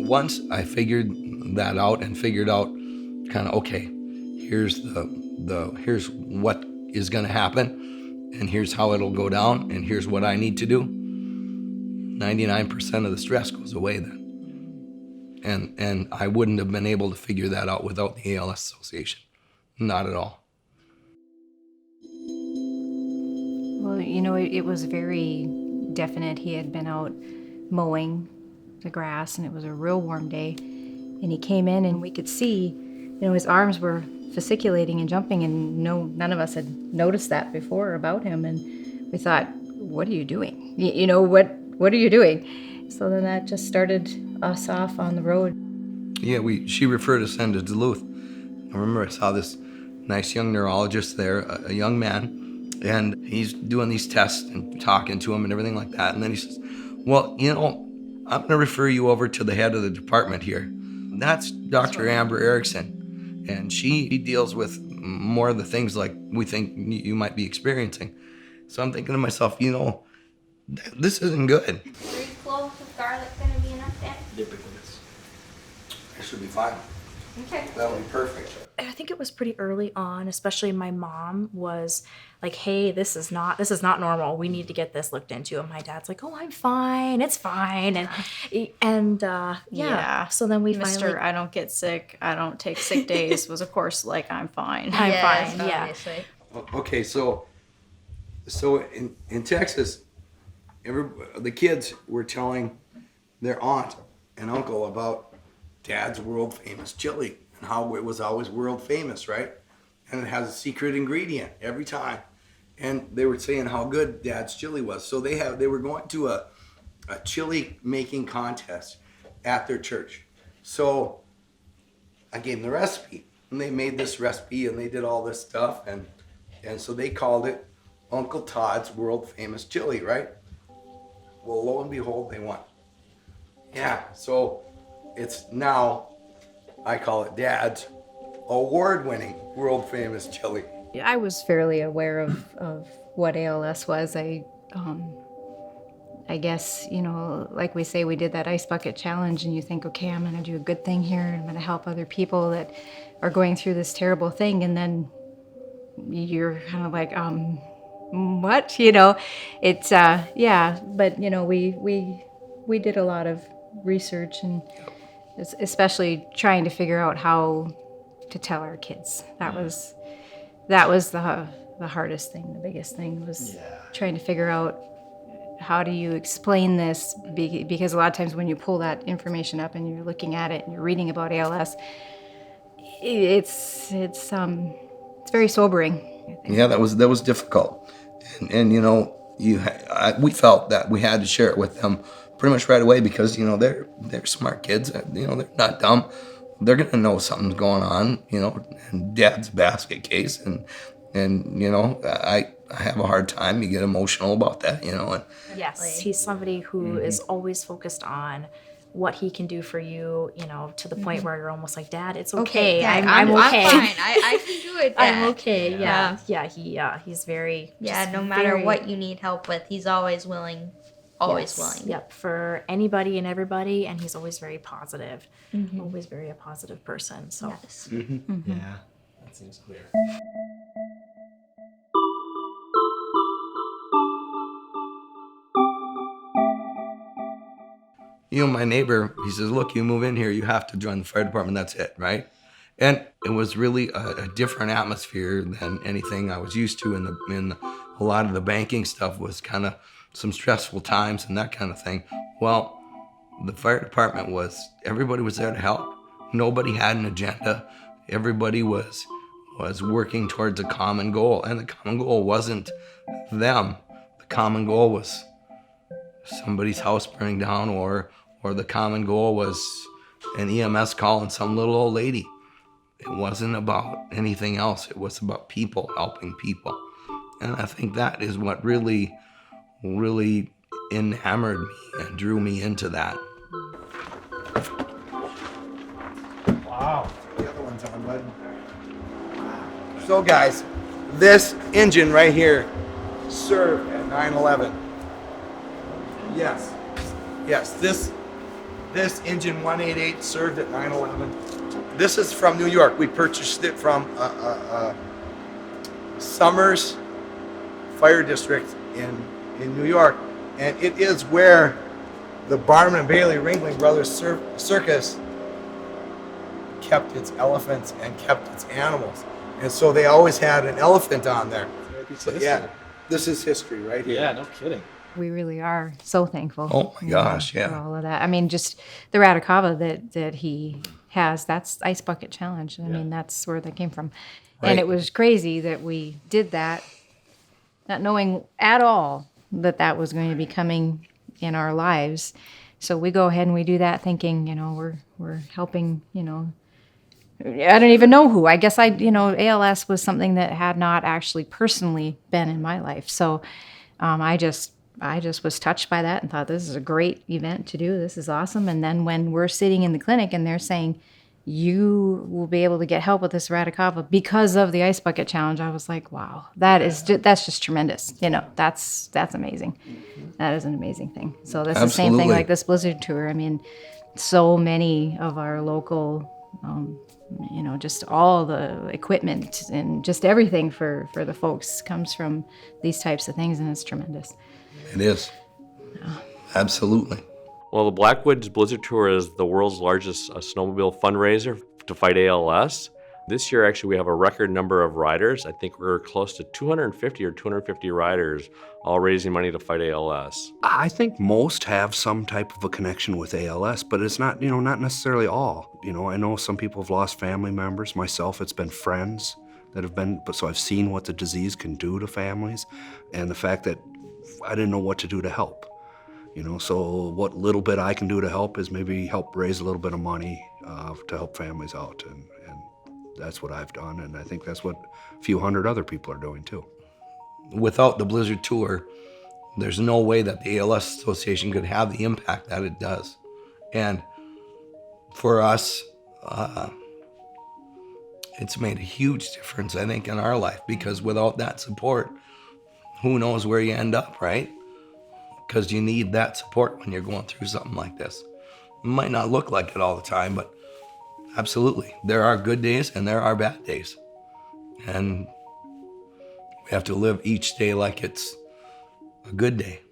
once I figured that out and figured out kind of, okay, here's here's what is going to happen, and here's how it'll go down, and here's what I need to do, 99% of the stress goes away then. And I wouldn't have been able to figure that out without the ALS Association. Not at all. Well, you know, it was very definite. He had been out mowing the grass, and it was a real warm day. And he came in, and we could see, you know, his arms were fasciculating and jumping, and none of us had noticed that before about him. And we thought, what are you doing? You know, what are you doing? So then that just started us off on the road. Yeah, she referred us into Duluth. I remember I saw this nice young neurologist there, a young man, and he's doing these tests and talking to him and everything like that. And then he says, well, you know, I'm going to refer you over to the head of the department here. That's Dr. Amber Erickson, and she deals with more of the things like we think you might be experiencing. So I'm thinking to myself, you know, this isn't good. 3 cloves of garlic gonna be enough then? That should be fine. Okay. That'll be perfect. I think it was pretty early on, especially my mom was like, hey, this is not normal. We need to get this looked into. And my dad's like, oh, I'm fine. It's fine. And yeah. So then we finally... I don't get sick. I don't take sick days was, of course, like, I'm fine. I'm Yes, fine. Yeah. obviously. Okay, so in Texas, the kids were telling their aunt and uncle about Dad's world famous chili and how it was always world famous, right? And it has a secret ingredient every time. And they were saying how good Dad's chili was. So they were going to a chili making contest at their church. So I gave them the recipe, and they made this recipe and they did all this stuff, and so they called it Uncle Todd's world famous chili, right? Well, lo and behold, they won. Yeah, so it's now, I call it Dad's award-winning world famous chili. I was fairly aware of what ALS was. I guess, you know, like we say, we did that ice bucket challenge, and you think, okay, I'm going to do a good thing here. I'm going to help other people that are going through this terrible thing. And then you're kind of like, what? You know, it's, yeah. But, you know, we did a lot of research, and especially trying to figure out how to tell our kids. That was the hardest thing. The biggest thing was trying to figure out, how do you explain this? Because a lot of times when you pull that information up and you're looking at it and you're reading about ALS, it's very sobering, I think. Yeah, that was difficult, and you know, we felt that we had to share it with them pretty much right away, because you know they're smart kids. You know, they're not dumb. They're gonna know something's going on. You know, and Dad's a basket case, and you know, I have a hard time. You get emotional about that, you know. And Yes, he's somebody who is always focused on what he can do for you, you know, to the point where you're almost like, Dad, it's okay. Dad, I'm okay. I'm fine. I can do it, Dad. I'm okay. Yeah. He's very... Yeah, no matter what you need help with, he's always willing. Always willing. Yep, for anybody and everybody, and he's always very positive. Always very a positive person. So Yes. Yeah, that seems clear. you know, my neighbor, he says, look, you move in here, you have to join the fire department. That's it, right? And it was really a different atmosphere than anything I was used to. In a lot of the banking stuff was kind of some stressful times and that kind of thing. Well, the fire department everybody was there to help. Nobody had an agenda. Everybody was working towards a common goal. And the common goal wasn't them. The common goal was somebody's house burning down, or the common goal was an EMS calling some little old lady. It wasn't about anything else. It was about people helping people. And I think that is what really, really enamored me and drew me into that. Wow. The other one's on, bud. So guys, this engine right here served at 9/11. Yes, This engine 188 served at 9/11. This is from New York. We purchased it from Summers Fire District in New York, and it is where the Barnum and Bailey Ringling Brothers Circus kept its elephants and kept its animals, and so they always had an elephant on there. So, yeah, this is history right here. Yeah, no kidding. We really are so thankful. Oh my gosh, For yeah. all of that. I mean, just the Radicava that he has, that's Ice Bucket Challenge. I mean, that's where that came from. Right. And it was crazy that we did that, not knowing at all that that was going to be coming in our lives. So we go ahead and we do that thinking, we're helping, I don't even know who. I guess ALS was something that had not actually personally been in my life. So I just was touched by that and thought, this is a great event to do. This is awesome. And then when we're sitting in the clinic and they're saying, you will be able to get help with this Radicava because of the Ice Bucket Challenge, I was like, wow, that's just tremendous. That's amazing. That is an amazing thing. So that's the same thing Absolutely. like this Blizzard tour. I mean, so many of our local, just all the equipment and just everything for the folks comes from these types of things, and it's tremendous. It is. Absolutely. Well, the Blackwoods Blizzard Tour is the world's largest snowmobile fundraiser to fight ALS. This year, actually, we have a record number of riders. I think we're close to 250 riders, all raising money to fight ALS. I think most have some type of a connection with ALS, but it's not, not necessarily all. I know some people have lost family members. Myself, it's been friends that have been, so I've seen what the disease can do to families, and the fact that I didn't know what to do to help. So what little bit I can do to help is maybe help raise a little bit of money to help families out, and that's what I've done, and I think that's what a few hundred other people are doing too. Without the Blizzard Tour, there's no way that the ALS Association could have the impact that it does. And for us, it's made a huge difference, I think, in our life, because without that support, who knows where you end up, right? Because you need that support when you're going through something like this. It might not look like it all the time, but absolutely, there are good days and there are bad days. And we have to live each day like it's a good day.